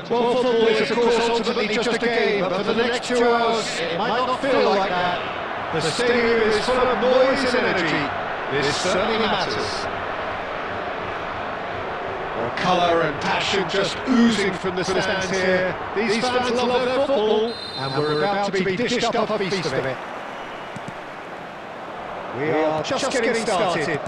Well, football is of course ultimately just a game, but for the next 2 hours it might not feel like that. The stadium is full of noise and energy. This certainly matters. Well, colour and passion just oozing from the stands here. These fans love their football, and we're about to be dished up a feast of it. We are just getting started.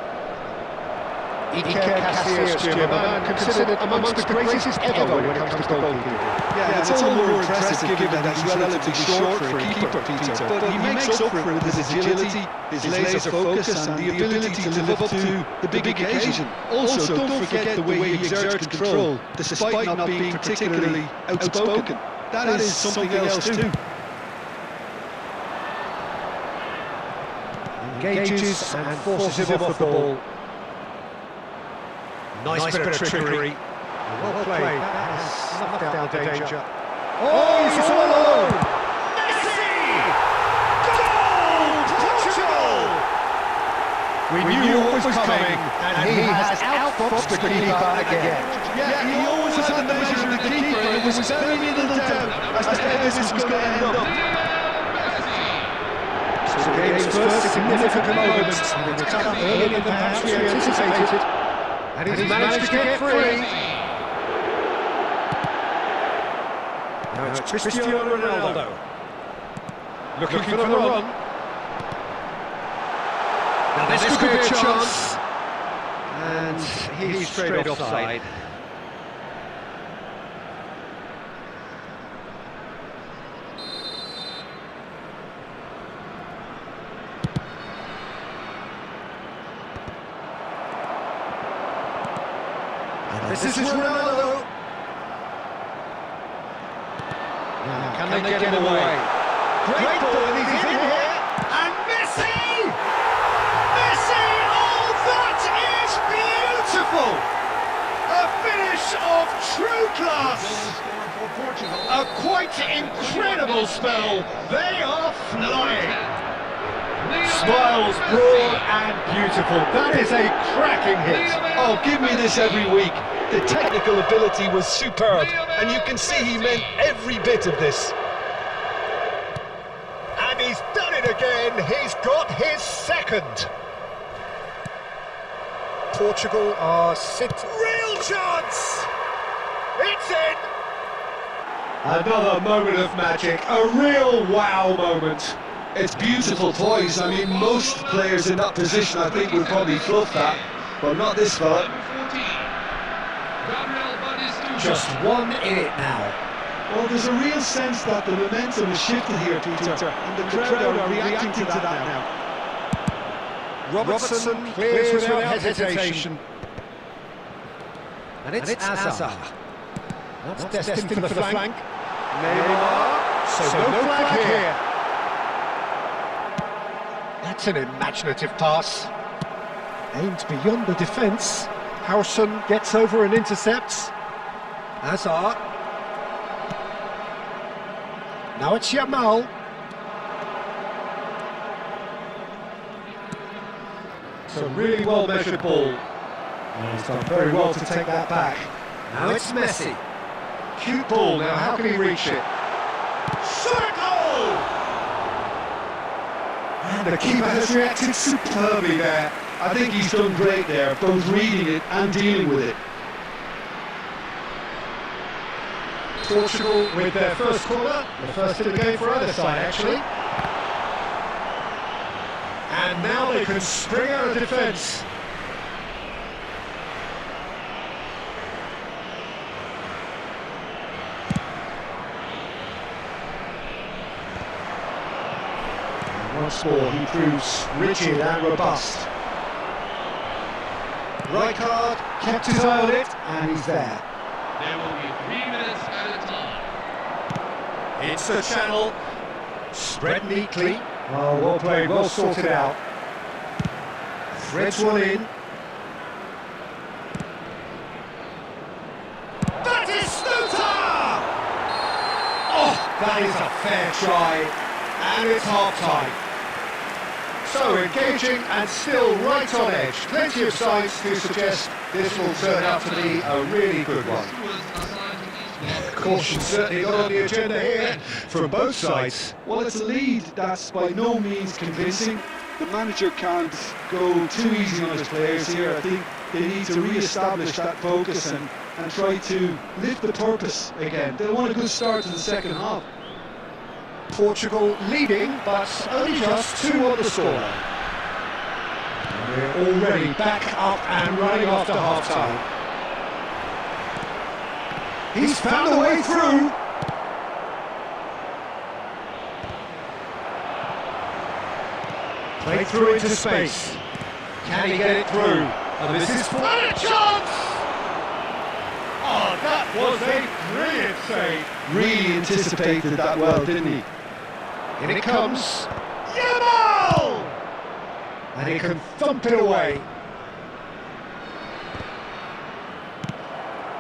Iker Casillas, Jim, a man considered amongst the greatest ever when it comes to goalkeeping. Yeah, it's all the more impressive given that he's relatively short for a keeper, Peter. But he makes up for it with his agility, his laser focus and the ability to live up to the big occasion. Also, don't forget the way he exerts control, despite not being particularly outspoken. That is something else too. Engages and forces him off the ball. Nice bit of trickery. Well played. That has snuffed out the danger. Oh, he's all alone! Messi! Goal! Portugal! We knew what was coming, and he has outfoxed the keeper again. Yeah, he always had the measure of the keeper, and there was very little doubt as to how this was going to end up. So the game's first significant moment, and it's come earlier than perhaps we anticipated. And he's managed to get free. Now it's Cristiano Ronaldo. Looking for the run. Now this could be a chance. And he's straight offside. This is Ronaldo. Now, can they get him away? Great ball, and he's in here. And Messi! Messi! Oh, that is beautiful! A finish of true class. A quite incredible spell. They are flying. Smiles broad and beautiful. That is a cracking hit. Oh, give me this every week. The technical ability was superb, and you can see he meant every bit of this. And he's done it again. He's got his second. Portugal are real chance. It's in. Another moment of magic. A real wow moment. It's beautiful poise. I mean, most players in that position, I think, would probably fluff that, but not this fella. Just 1 in it now. Well, there's a real sense that the momentum has shifted here, Peter, and the crowd are reacting to that now. Robertson clears without hesitation. And it's Hazard. That's destined for the flank. Neymar. So no flag here. That's an imaginative pass. Aimed beyond the defence. Howson gets over and intercepts. Hazard. Now it's Yamal. It's a really well measured ball. And he's done very well to take that back. Now it's Messi. Cute ball, now how can he reach it? Shot a goal! And the keeper has reacted superbly there. I think he's done great there, both reading it and dealing with it. Portugal with their first corner, the first in the game for either side actually. And now they can spring out of defence. And once more he proves rigid and robust. Rijkaard kept his eye on it and he's there. There will be 3 minutes at a time. It's the channel, spread neatly. Oh, well played, well sorted out. Threads one in. That is Stuta! Oh, that is a fair try, and it's half-time. So engaging and still right on edge. Plenty of signs to suggest this will turn out to be a really good one. Caution certainly not on the agenda here from both sides. Well, it's a lead that's by no means convincing. The manager can't go too easy on his players here. I think they need to re-establish that focus and try to lift the purpose again. They'll want a good start to the second half. Portugal leading, but only just 2 on the scoreline. We're already back up and running after half-time. He's found a way through. Played through into space. Can he get it through? And this is for a chance! Oh, that was a brilliant save. Really anticipated that well, didn't he? In it comes. Yamal! And he can thump it away.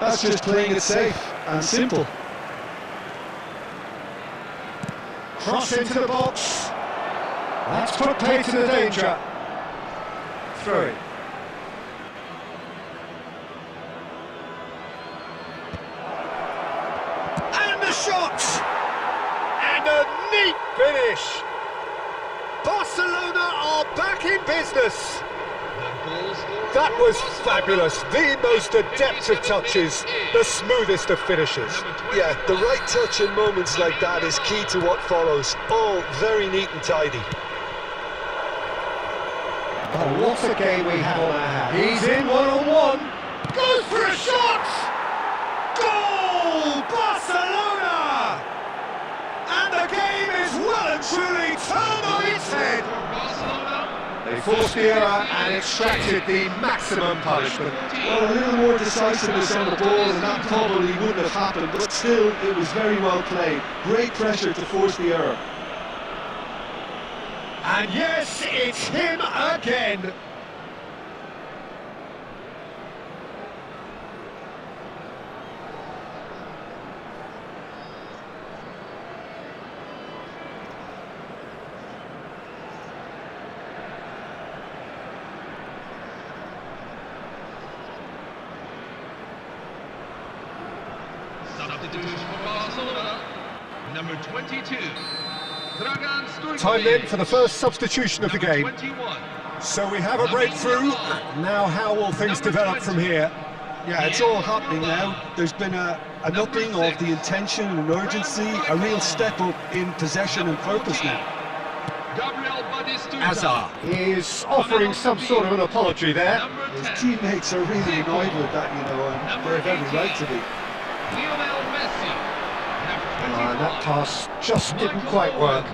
That's just playing it safe and simple. Cross into the box. That's put play to the danger. Throw it. And the shot! And a neat finish! Barcelona are back in business. That was fabulous. The most adept of touches, the smoothest of finishes. Yeah, the right touch in moments like that is key to what follows. All very neat and tidy. Oh, what a game we have on our hands. He's in one-on-one. Goes for a shot! Goal! Barcelona! And the game is well and truly turned on its head. They forced the error and extracted the maximum punishment. Well, a little more decisiveness on the ball and that probably wouldn't have happened, but still, it was very well played. Great pressure to force the error. And yes, it's him again. Substitution for Barcelona, number 22. Time then for the first substitution of the game. So we have a breakthrough. Now how will things develop from here? Yeah, it's all happening now. There's been an upping of the intention and urgency, a real step up in possession and purpose now. Hazard is offering some sort of an apology there. His teammates are really annoyed with that, you know, and they're very right to be. And that pass just didn't quite work.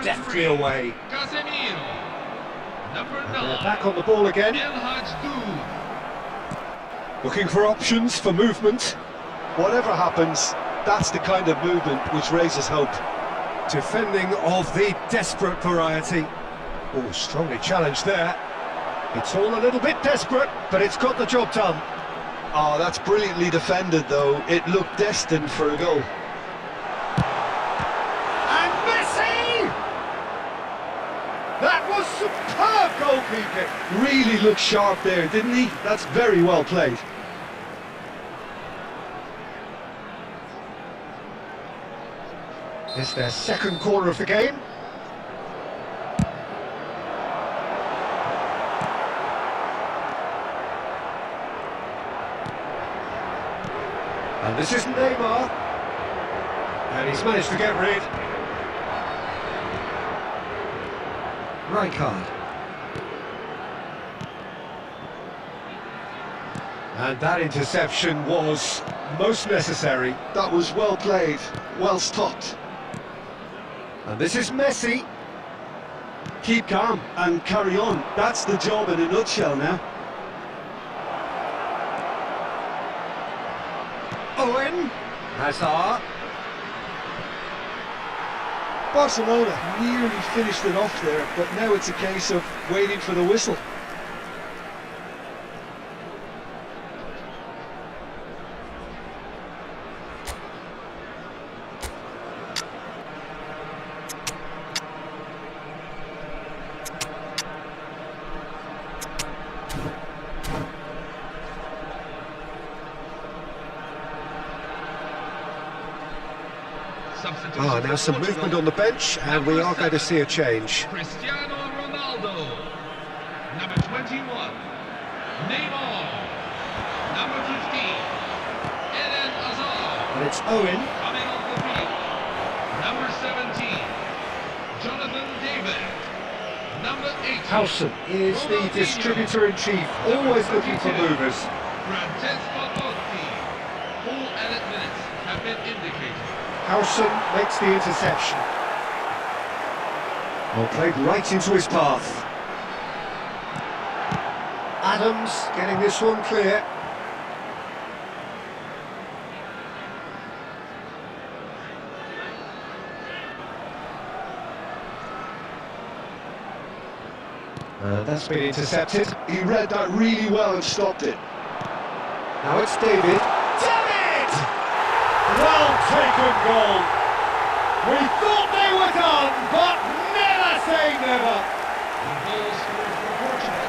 Deftly away. And they're back on the ball again. Looking for options for movement. Whatever happens, that's the kind of movement which raises hope. Defending of the desperate variety. Oh, strongly challenged there. It's all a little bit desperate, but it's got the job done. Oh, that's brilliantly defended, though. It looked destined for a goal. And Messi! That was superb goalkeeping. Really looked sharp there, didn't he? That's very well played. It's their second corner of the game. And this is Neymar. And he's managed to get rid. Rijkaard. And that interception was most necessary. That was well played, well stopped. And this is Messi. Keep calm and carry on. That's the job in a nutshell now. Owen. Hazard. Barcelona nearly finished it off there, but now it's a case of waiting for the whistle. Ah, now some movement on the bench, and we are going to see a change. Cristiano Ronaldo. Number 21, Neymar. Number 15, Eden Hazard. And it's Owen. Coming off the field, number 17, Jonathan David. Number 8, Howson is the distributor-in-chief, always looking for movers. Francesco Totti. Full added minutes have been indicated. Howson makes the interception. Well, played right into his path. Adams getting this one clear. That's been intercepted. He read that really well and stopped it. Now it's David. David! Well taken goal. We thought they were done, but never say never. Goal scored for Portugal.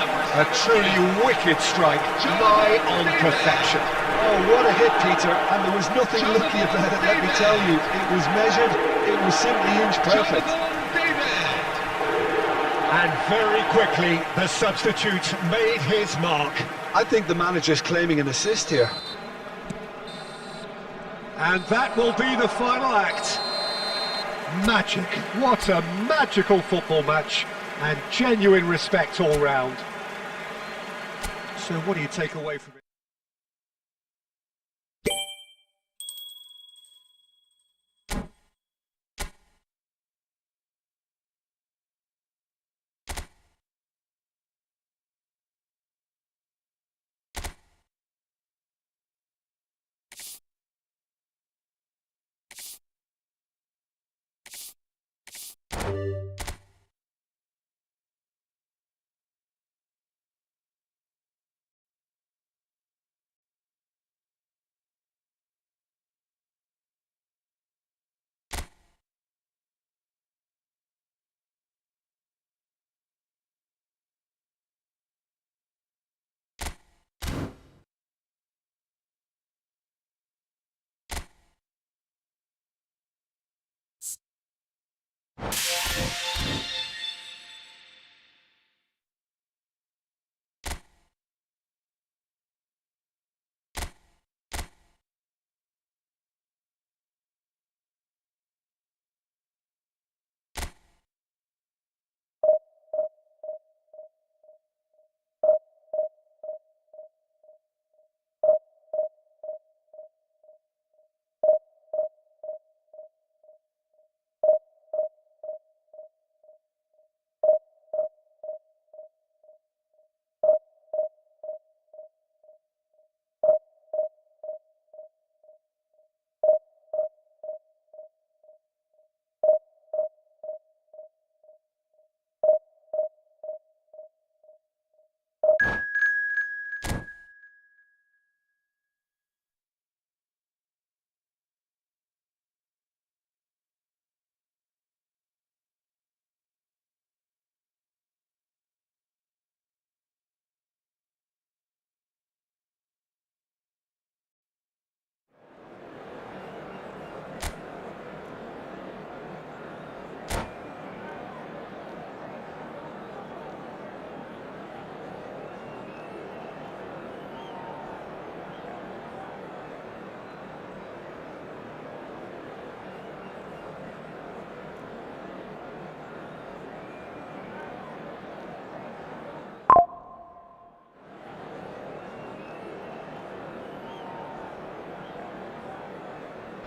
Number A truly wicked strike, nigh on perfection. Oh, what a hit, Peter. And there was nothing lucky about it, let me tell you. It was measured, it was simply inch perfect. Jonathan David. And very quickly, the substitute made his mark. I think the manager's claiming an assist here. And that will be the final act. Magic. What a magical football match. And genuine respect all round. So what do you take away from it?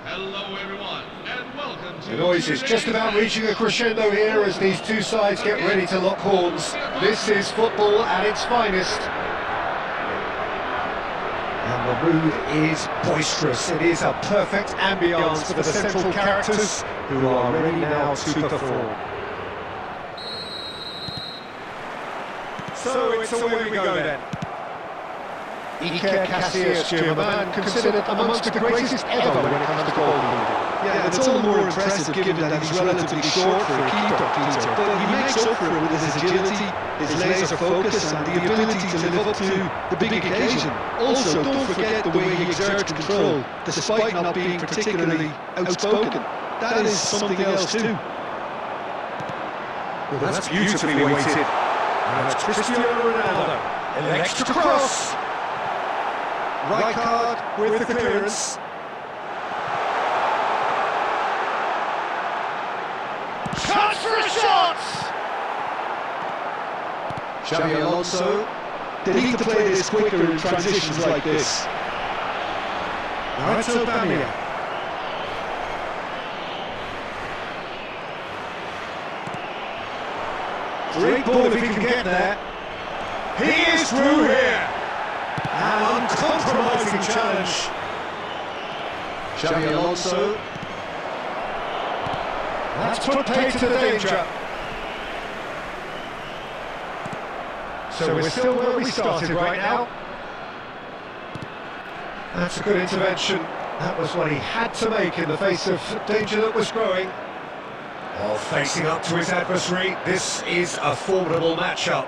Hello everyone, and welcome to... The noise is just about reaching a crescendo here as these two sides get ready to lock horns. This is football at its finest. And the mood is boisterous. It is a perfect ambience for the central characters who are ready now to perform. So it's away we go then. Iker Casillas, a man considered amongst the greatest ever when it comes to goalkeeping. Yeah, and it's all the more impressive given that he's relatively short for a keeper, Peter. But he makes up for it with his agility, his laser focus and the ability to live up to the big occasion. Also, don't forget the way he exerts control, despite not being particularly outspoken. That is something else too. Well, that's beautifully weighted. And it's Cristiano Ronaldo. An extra cross. Right card with the clearance. Chance for a shot! Xabi Alonso, they need to play this quicker in transitions like this. Now it's Aubameyang. Great ball if he can get there. He is through here. An uncompromising challenge. Xabi Alonso. That's put play to the danger. So we're still where we started right now. That's a good intervention. That was what he had to make in the face of danger that was growing. While facing up to his adversary, this is a formidable matchup.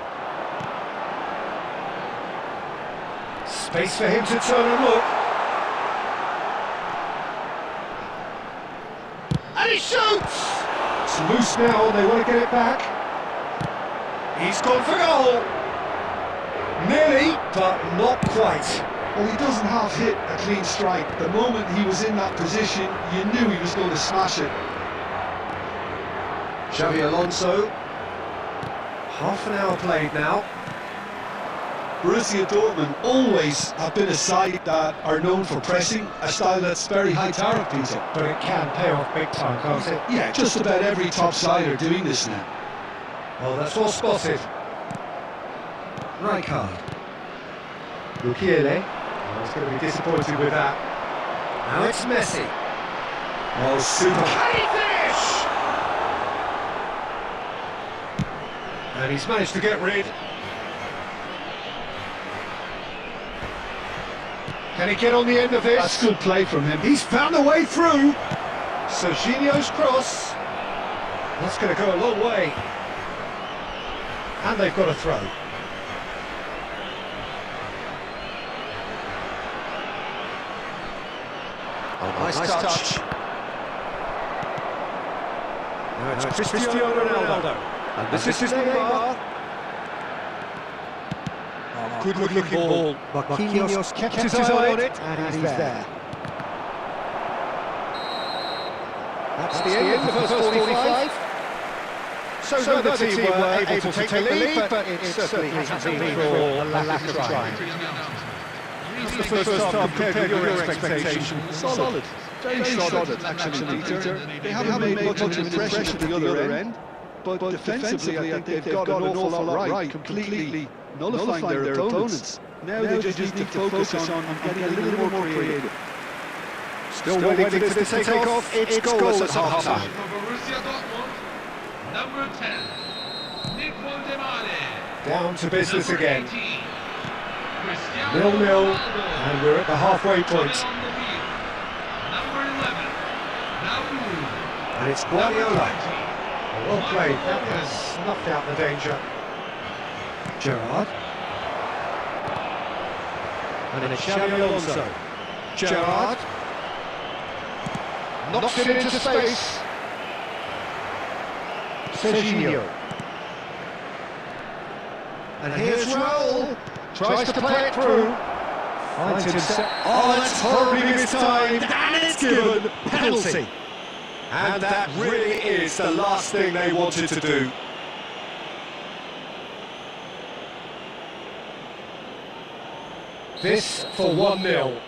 Space for him to turn and look. And he shoots! It's loose now, they want to get it back. He's gone for goal. Nearly, but not quite. Well, he doesn't half hit a clean strike. The moment he was in that position, you knew he was going to smash it. Xabi Alonso. Half an hour played now. Borussia Dortmund always have been a side that are known for pressing, a style that's very high tariff, Peter. But it can pay off big time, can't it? Yeah, just about every top side are doing this now. Well, that's well spotted. Right card. Lukiele. Oh, he's going to be disappointed with that. Now it's Messi. Oh, super. Can he finish? And he's managed to get rid. Can he get on the end of this? That's good play from him. He's found a way through. Serginho's cross. That's going to go a long way. And they've got a throw. Oh, nice touch. Now it's Cristiano Ronaldo. And this is Neymar. Good looking ball. Marquinhos kept his eye on it, and he's there. That's the end of the first 45. So the team were able to take the lead, but it certainly hasn't been for a lack of trying. That's the first half compared with your expectations. Solid. Very solid, actually, Peter. They haven't made much of an impression at the other end, but defensively I think they've got an awful lot right, completely nullifying their opponents. Now they just need to focus on getting a little more creative. Still waiting for this to take off. It's goalless at half-time. For Borussia Dortmund, number 10, Nicole Demare. Down to business Number again. 18, Cristiano 0-0, Ronaldo. and we're at the halfway point. Coming on the field, number 11, Raul. And it's Number Guardiola. 20, Well played, that has snuffed out the danger. Gerrard. And it's Xabi Alonso. Gerrard. Knocks it into space. Serginho. And here's Raul. Tries to play it through. Finds himself. Oh, that's horribly mistimed. And it's given. Penalty. And that really is the last thing they wanted to do. This for 1-0.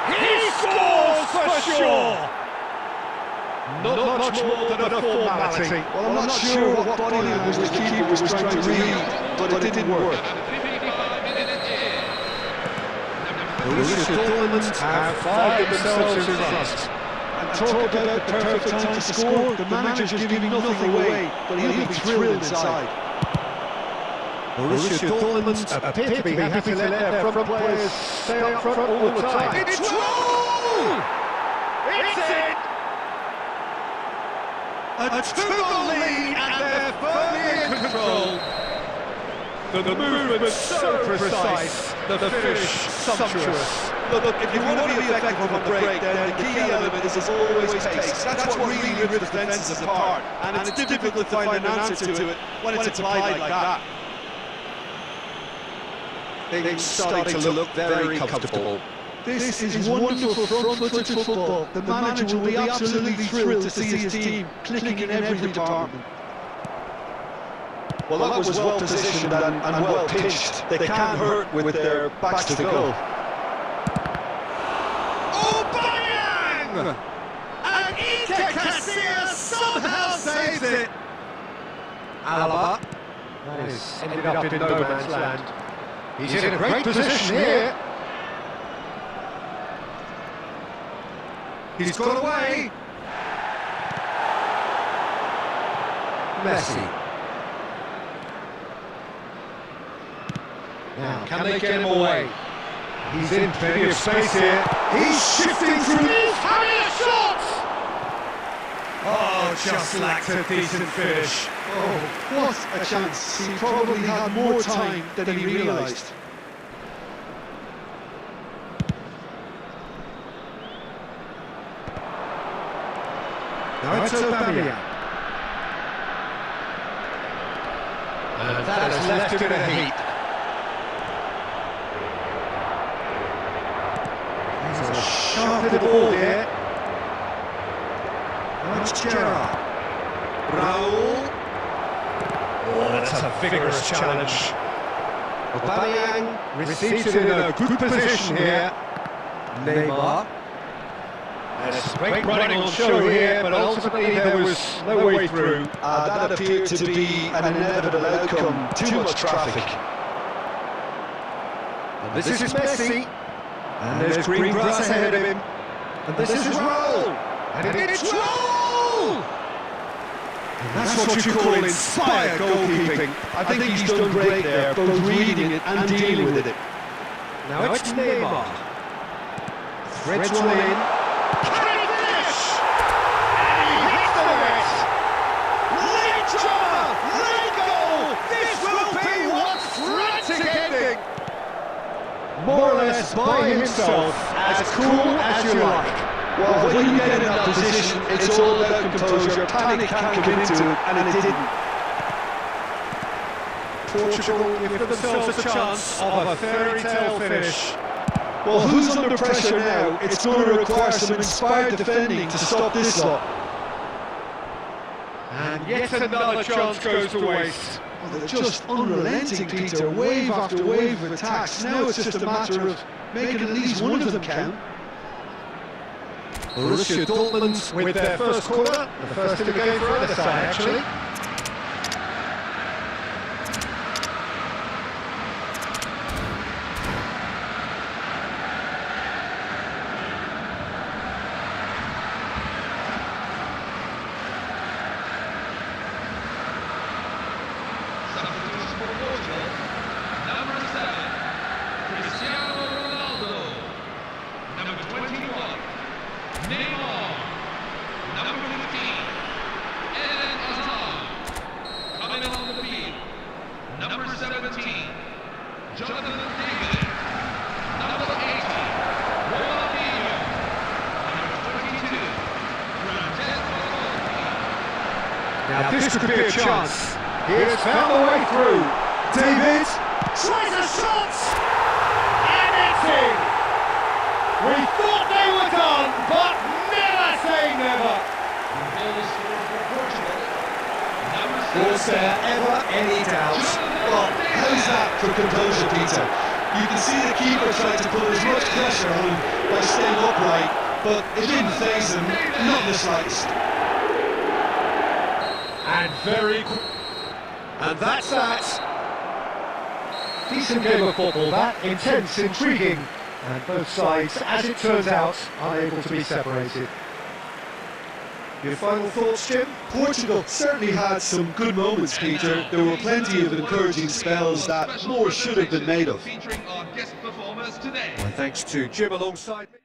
He scores for sure! Not much more than a formality. Well, I'm not sure what body language the keeper was trying to read, but it didn't work. Borussia Dortmund have fired themselves in front. And talk about the perfect time to score. The manager's giving nothing away, but he'll be thrilled inside. Borussia Dortmund appear to be happy to let their front players stay up front all the time. It's goal! It's in! A 2-goal lead and they're firmly in control. The movement so precise, the finish sumptuous. Look, if you want to be effective on the break, then the key element is always pace. That's what really rips defences apart, and it's difficult to find an answer to it when it's applied like that. Things starting to look very comfortable. This is wonderful front-footed football. The manager will be absolutely thrilled to see his team clicking in every department. Well, that was well positioned and well pitched. They can't hurt with their backs to goal. Oh, bang! And Iker Casillas somehow saves it. Alaba has ended up in no man's land. He's in a great position here. He's got away. Messi. Now, can they get him away? He's in plenty of space here. He's shifting through. He's having a shot! Oh, just lacked a decent finish. Oh, what a chance. He probably had more time than he realised. Now it's Aubameyang. And that has left him in a heap. There's a sharp little ball here. That's Gerrard. Raul. Oh, that's a vigorous challenge. Aubameyang receives it in a good position here. Neymar. There's great running on show here, but ultimately there was no way through. That appeared to be an inevitable outcome. Too much traffic. And this is Messi. And there's green grass ahead of him. And this is Raul. And it's Raul! And that's what you call inspired goalkeeping. I think he's done great there, both reading it and dealing with it. Now it's Neymar. Threads one in. Can he finish? And he hits the net! Late drama! Late goal! This will be one frantic ending! More or less by himself, as cool as you like. Well, when you get in that position, it's all about composure. Panic can't come into it, and it didn't. Portugal give themselves a chance of a fairy tale finish. Well, who's under pressure now? It's going to require some inspired defending to stop this lot. And yet another chance goes to waste. Well, they're just unrelenting, Peter. Wave after wave of attacks. Now it's just a matter of making at least one of them count. Borussia Dortmund with their first corner, the first in the game for either side, actually. Substitutes for Portugal. Number 7, Cristiano Ronaldo. Number 21, Neymar. Number 15, Eden Hazard. Coming on the field, number 17, Jonathan David. Number 80, Ronaldinho. Number 22, Francesco Totti. Now this could be a chance. He has found the way through. David tries a shot, and it's in. We thought they were done, but never say never. Was there ever any doubt? Well, how's that for composure, Peter? You can see the keeper trying to put as much pressure on him by staying upright, but it didn't faze him, not the slightest. And very quick. And that's that. Decent game of football, that. Intense, intriguing. And both sides, as it turns out, unable to be separated. Your final thoughts, Jim? Portugal certainly had some good moments, Peter. There were plenty of encouraging spells that more should have been made of. Featuring our guest performers today. Thanks to Jim alongside me.